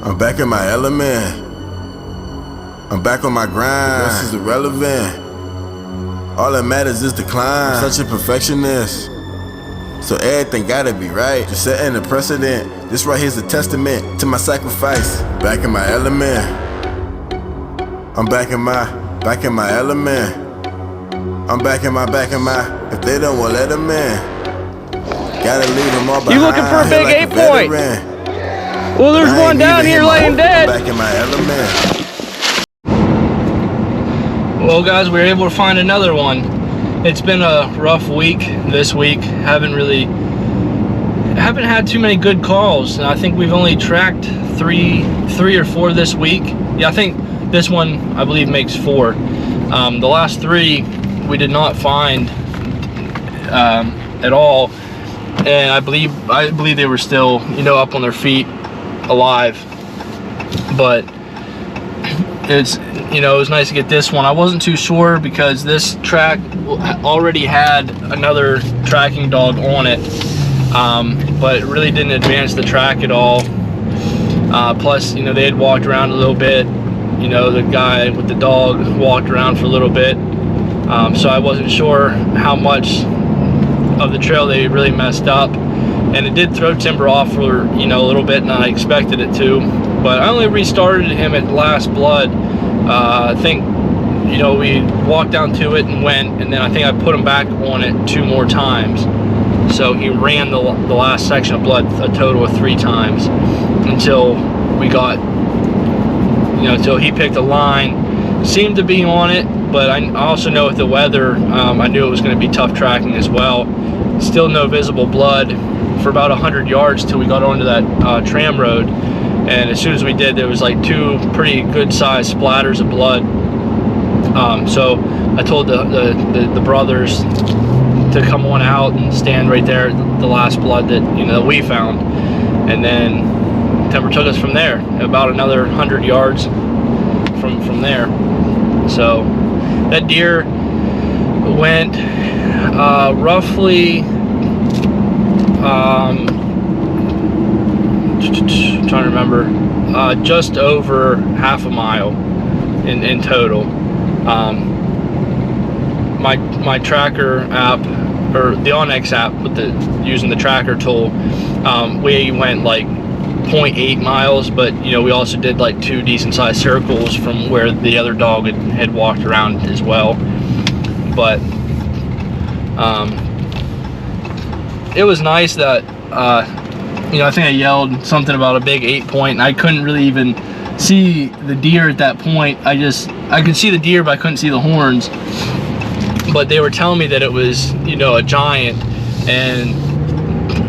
I'm back in my element. I'm back on my grind. This is irrelevant. All that matters is the climb. I'm such a perfectionist, so everything gotta be right. Just setting a precedent. This right here's a testament to my sacrifice. Back in my element. I'm back in my element. I'm back in my. If they don't want let them in, gotta leave them all behind. You looking for a big like 8 point? Well, there's one down here laying dead. Back in my element. Well, guys, we were able to find another one. It's been a rough week this week. Haven't had too many good calls. I think we've only tracked three or four this week. Yeah, I think this one, I believe, makes 4. The last 3 we did not find at all, and I believe they were still, up on their feet, alive. But it's, it was nice to get this one. I wasn't too sure because this track already had another tracking dog on it, but it really didn't advance the track at all. Plus, they had walked around a little bit. The guy with the dog walked around for a little bit, so I wasn't sure how much of the trail they really messed up. And it did throw timber off for a little bit, and I expected it to. But I only restarted him at last blood. I think we walked down to it and went, and then I think I put him back on it 2 more times. So he ran the last section of blood a total of 3 times until we got, until he picked a line. Seemed to be on it, but I also know with the weather, I knew it was going to be tough tracking as well. Still no visible blood for about 100 yards till we got onto that tram road. And as soon as we did, there was like 2 pretty good sized splatters of blood. So I told the brothers to come on out and stand right there at the last blood that that we found. And then timber took us from there, about another 100 yards from there. So that deer went roughly trying to remember, just over half a mile in total. My tracker app, or the Onyx app with using the tracker tool, we went like 0.8 miles, but we also did like 2 decent sized circles from where the other dog had walked around as well. But it was nice that I think I yelled something about a big 8 point, and I couldn't really even see the deer at that point. I could see the deer, but I couldn't see the horns. But they were telling me that it was a giant, and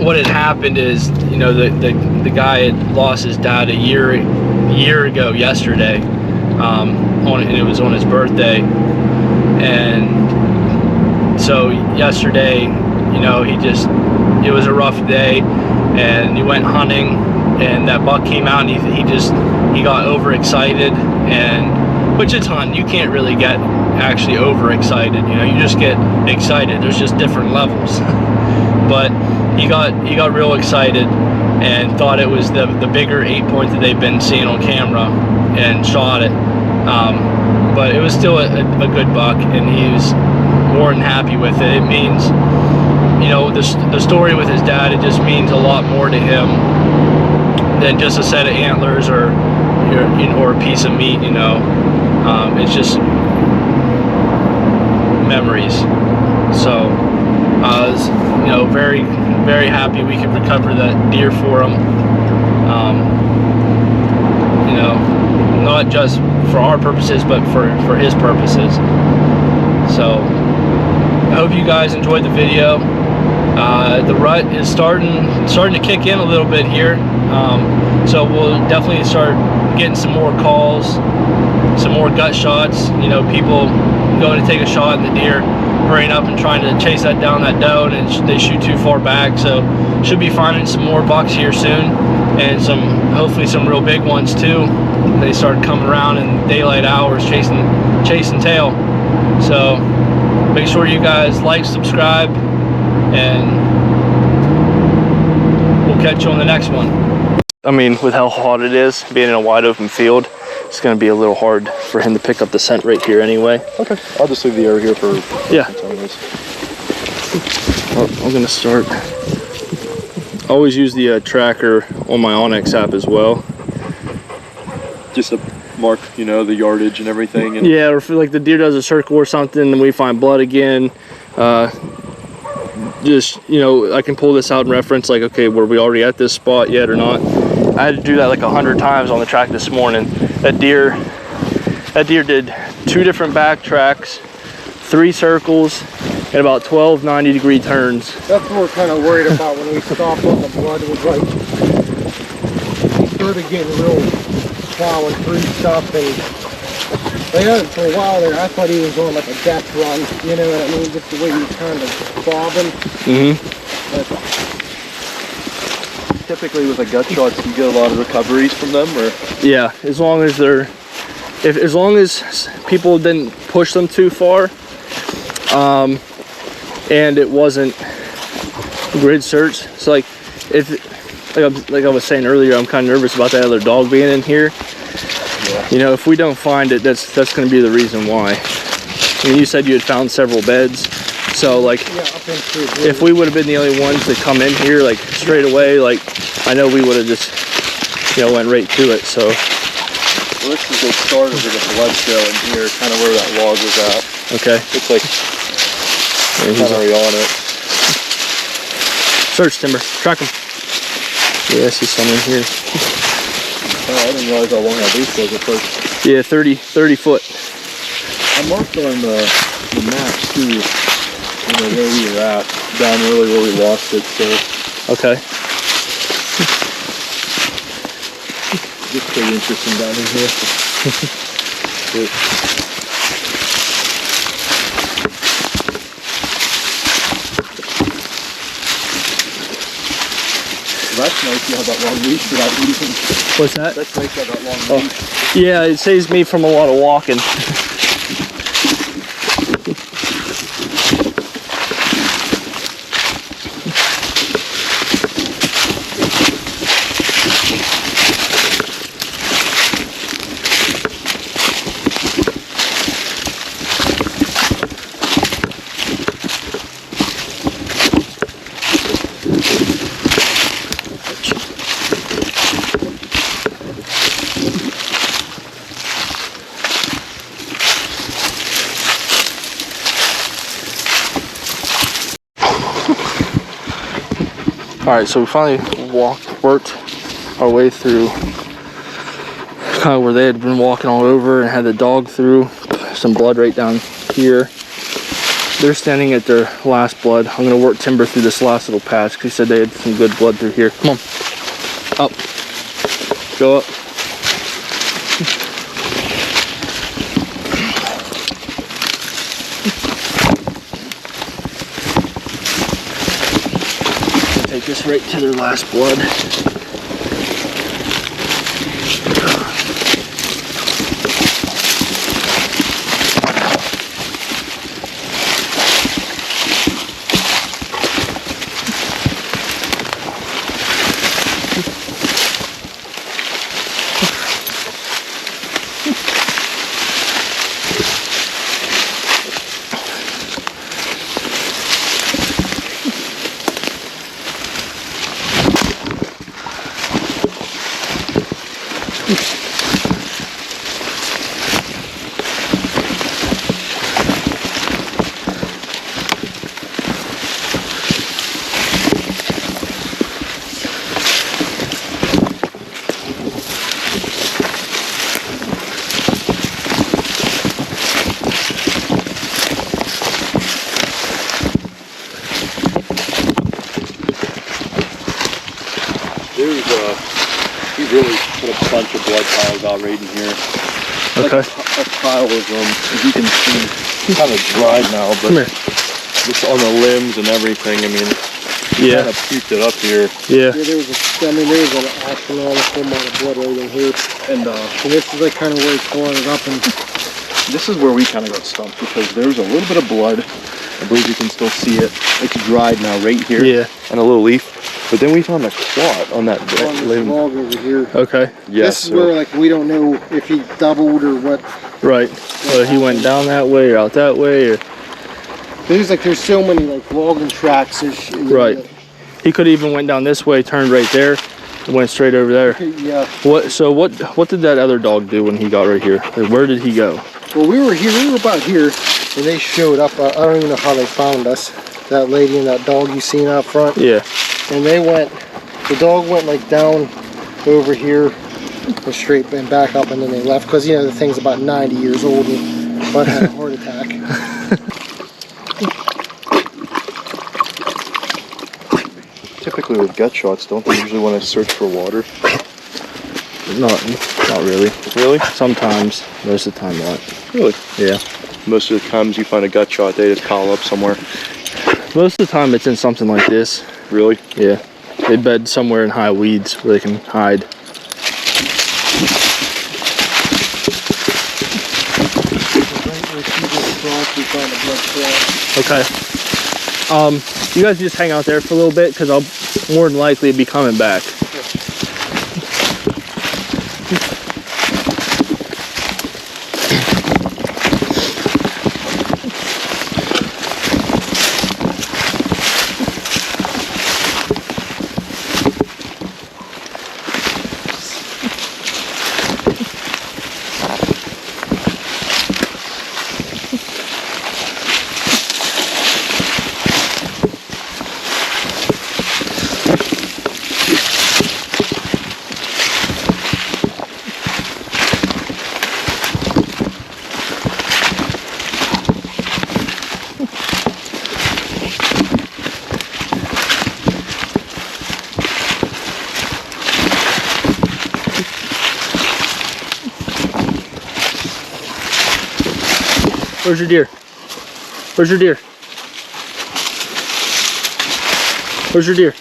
what had happened is the guy had lost his dad a year ago yesterday, and it was on his birthday. And so yesterday, it was a rough day, and he went hunting, and that buck came out, and he got overexcited, and which it's hunting, you can't really get actually overexcited, you just get excited. There's just different levels. But he got real excited and thought it was the bigger 8 point that they've been seeing on camera, and shot it. But it was still a good buck, and he was more than happy with it. It means, the story with his dad, it just means a lot more to him than just a set of antlers or a piece of meat. It's just memories. So I was very, very happy we could recover that deer for him. Not just for our purposes, but for his purposes. So I hope you guys enjoyed the video. The rut is starting to kick in a little bit here, so we'll definitely start getting some more calls, some more gut shots. People going to take a shot and the deer hurrying up and trying to chase that down that doe, and they shoot too far back. So should be finding some more bucks here soon, and hopefully some real big ones too. They start coming around in daylight hours, chasing tail. So make sure you guys like, subscribe, and we'll catch you on the next one. I mean, with how hot it is, being in a wide open field, it's going to be a little hard for him to pick up the scent right here anyway. Okay, I'll just leave the area here for yeah. I'm going to start. I always use the tracker on my Onyx app as well. Just to mark, you know, the yardage and everything. And yeah, or if like the deer does a circle or something and we find blood again, just, you know, I can pull this out and reference like, okay, were we already at this spot yet or not? I had to do that like 100 times on the track this morning. That deer did 2 different back tracks, 3 circles, and about 12 90-degree turns. That's what we're kind of worried about when we stopped on the blood. It was like, he started getting real plowing through stuff, and they had it for a while there. I thought he was on like a death run, you know what I mean? Just the way he was kind of bobbing. But typically with the gut shots, you get a lot of recoveries from them, or? Yeah, as long as they're, as long as people didn't push them too far, and it wasn't grid search. So like, like I was saying earlier, I'm kind of nervous about that other dog being in here. Yeah. You know, if we don't find it, that's going to be the reason why. I mean, you said you had found several beds, so like, yeah, if we would have been the only ones to come in here like straight away, like I know we would have just, you know, went right to it. So well, this is the start of the blood show in here, kind of where that log was at. okay, it's like kind of already on it. Search timber, track him. Yeah, I see some in here. Oh, I didn't realize how long that leash was at first. Yeah, 30 foot. I marked on the maps too, you know, where we were at, down really where we lost it, so. Okay. It's pretty interesting down in here. That's nice you have that long leash without using. What's that? That's nice you have that long leash. Yeah, it saves me from a lot of walking. Alright, so we finally worked our way through kind of where they had been walking all over and had the dog through. Some blood right down here. They're standing at their last blood. I'm going to work timber through this last little patch because he said they had some good blood through here. Come on. Up. Go up. Take this right to their last blood. He really put a bunch of blood piles out right in here. Okay. Like a pile of them, as you can see, kind of dried now, but just on the limbs and everything. I mean, he kind of puked it up here. Yeah. there was there was an astronomical amount of blood right in here, and this is like kind of where it's pulling it up, and this is where we kind of got stumped because there's a little bit of blood. I believe you can still see it. It's dried now right here. Yeah. And a little leaf. But then we found a quad on that limb. Log over here. Okay. Yeah, This is where like we don't know if he doubled or what. Right. Whether he went down that way or out that way, or There's so many like logging tracks. right. He could have even went down this way, turned right there, and went straight over there. Yeah. What did that other dog do when he got right here? Like, where did he go? Well, we were about here, and they showed up. I don't even know how they found us. That lady and that dog you seen out front. Yeah. And the dog went like down over here and straight and back up, and then they left because the thing's about 90 years old and but had a heart attack. Typically with gut shots, don't they usually want to search for water? Not really. Really? Sometimes. Most of the time not. Really? Yeah. Most of the times you find a gut shot, they just call up somewhere. Most of the time it's in something like this. Really? Yeah. They bed somewhere in high weeds where they can hide. Okay. You guys just hang out there for a little bit because I'll more than likely be coming back. Where's your deer? Where's your deer? Where's your deer?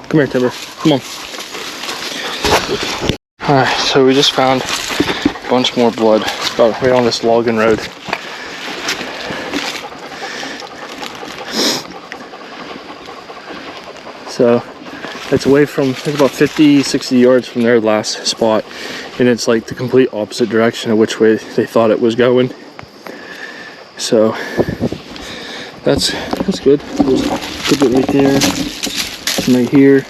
Come here, Timber. Come on. Alright, so we just found a bunch more blood right on this logging road. So it's away from, it's about 50, 60 yards from their last spot, and it's like the complete opposite direction of which way they thought it was going. So that's good. There's a good bit right there. Right here,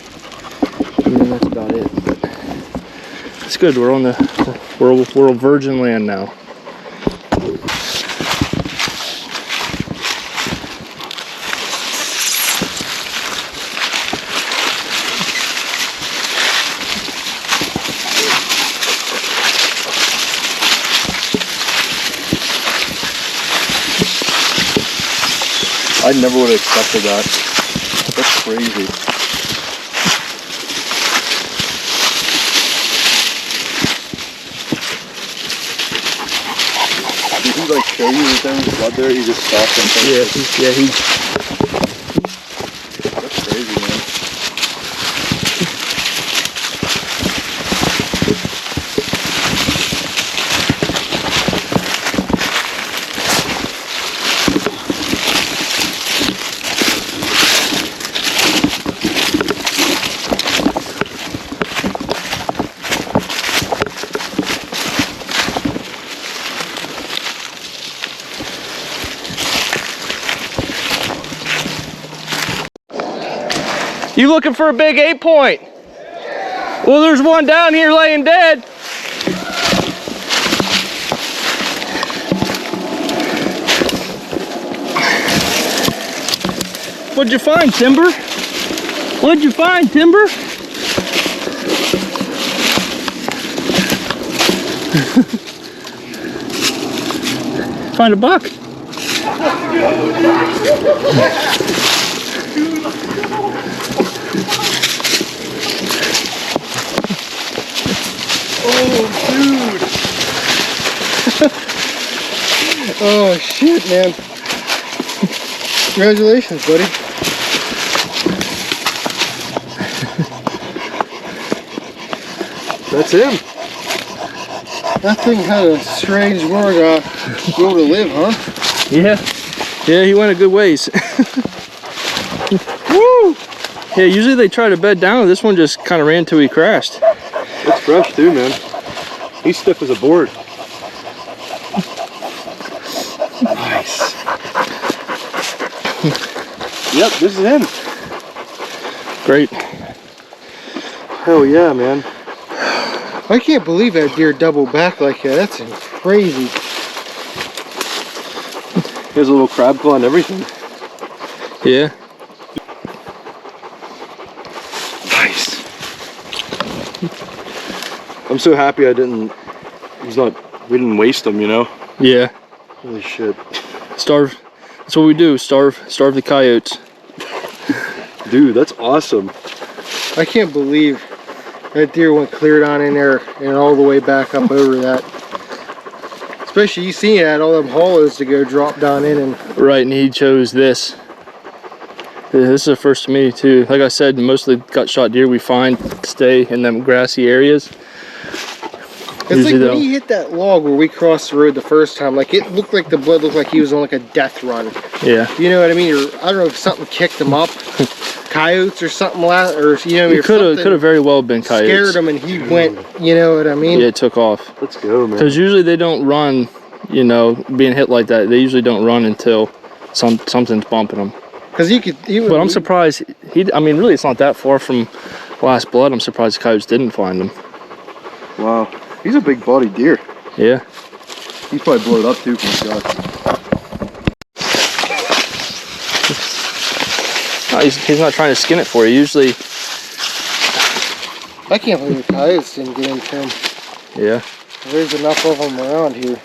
and then that's about it. But it's good. We're on we're virgin land now. I never would have expected that. That's crazy. Did he like show you that there was blood there? He just stopped and He. That's crazy, man. You looking for a big 8-point? Well, there's one down here laying dead. What'd you find, Timber? What'd you find, Timber? Find a buck. Oh, dude. Oh shit, man. Congratulations, buddy. That's him. That thing had a strange word, go to live, huh? Yeah. Yeah, he went a good ways. Woo! Yeah, usually they try to bed down. This one just kind of ran till he crashed. It's fresh too, man. He's stiff as a board. Nice. Yep, this is him. Great. Hell yeah, man. I can't believe that deer doubled back like that. That's crazy. He has a little crab claw and everything. Yeah. Nice. I'm so happy we didn't waste him, you know? Yeah. Holy shit. Starve. That's what we do. Starve the coyotes. Dude, that's awesome. I can't believe that deer went cleared on in there and all the way back up over that. Especially you seeing that all them hollows to go drop down in and. Right, and he chose this. This is a first to me too. Like I said, most of the gut shot deer we find stay in them grassy areas. It's like when he hit that log where we crossed the road the first time, like it looked like the blood looked like he was on like a death run. Yeah. You know what I mean? Or I don't know if something kicked him up, coyotes or something, or you know, it could have very well been coyotes. Scared him and he went. You know what I mean? Yeah, it took off. Let's go, man. Because usually they don't run. You know, being hit like that, they usually don't run until something's bumping them. Because you could. But I'm surprised. I mean, really, it's not that far from last blood. I'm surprised the coyotes didn't find him. Wow. He's a big bodied deer. Yeah. He's probably blowed up too from shots. No, he's not trying to skin it for you. Usually. I can't believe the coyotes didn't get into him. Yeah. There's enough of them around here.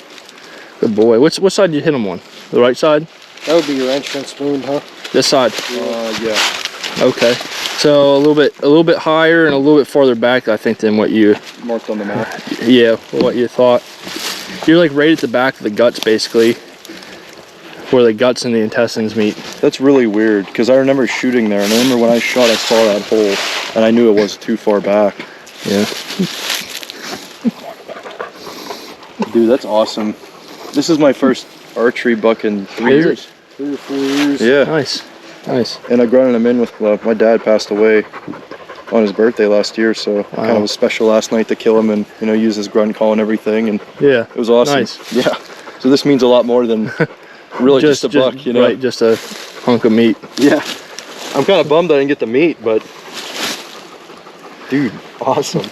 Good boy. What side did you hit him on? The right side? That would be your entrance wound, huh? This side. Yeah. Okay. So a little bit higher and a little bit farther back, I think, than what you Marked on the map. Yeah, what you thought. You're like right at the back of the guts, basically, where the guts and the intestines meet. That's really weird because I remember shooting there, and I remember when I shot, I saw that hole, and I knew it wasn't too far back. Yeah. Dude, that's awesome. This is my first archery buck in 3 years. 3 or 4 years. Yeah. Nice. Nice. And I grunted him in with my dad passed away on his birthday last year, so it kind of was special last night to kill him and, you know, use his grunt call and everything, and yeah, it was awesome. Nice. Yeah. So this means a lot more than really just a buck, you know? Right, just a hunk of meat. Yeah. I'm kind of bummed I didn't get the meat, but dude, awesome.